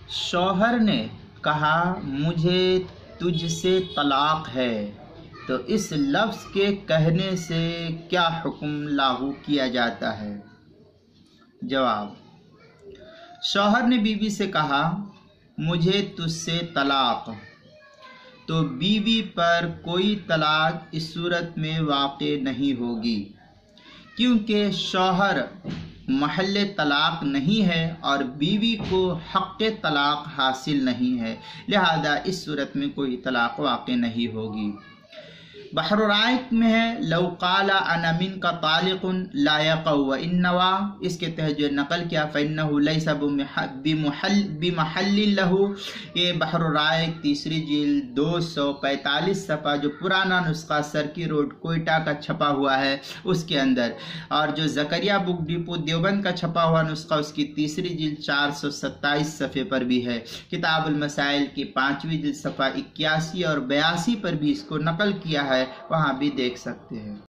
شوہر نے کہا مجھے تجھ سے طلاق ہے، تو اس لفظ کے کہنے سے کیا حکم لاگو کیا جاتا ہے؟ جواب: شوہر نے بیوی سے کہا مجھے تجھ سے طلاق، تو بیوی پر کوئی طلاق اس صورت میں واقع نہیں ہوگی، کیونکہ شوہر محل طلاق نہیں ہے اور بیوی کو حق طلاق حاصل نہیں ہے، لہذا اس صورت میں کوئی طلاق واقع نہیں ہوگی۔ بحر الرائق میں ہے لو قال انا منک طالق لا يقع وان نوى، اس کے تحت جو نقل کیا فانه ليس بمحل له، یہ بحر الرائق تیسری جلد 245 صفحہ، جو پرانا نسخہ سرکی روڈ کوئٹہ کا چھپا ہوا ہے اس کے اندر، اور جو زکریا بک ڈپو دیوبند کا چھپا ہوا نسخہ اس کی تیسری جلد 427 صفحے پر بھی ہے۔ کتاب المسائل کی 5ویں جلد صفحہ 81 اور 82 پر بھی اس کو نقل کیا ہے، وہاں بھی دیکھ سکتے ہیں۔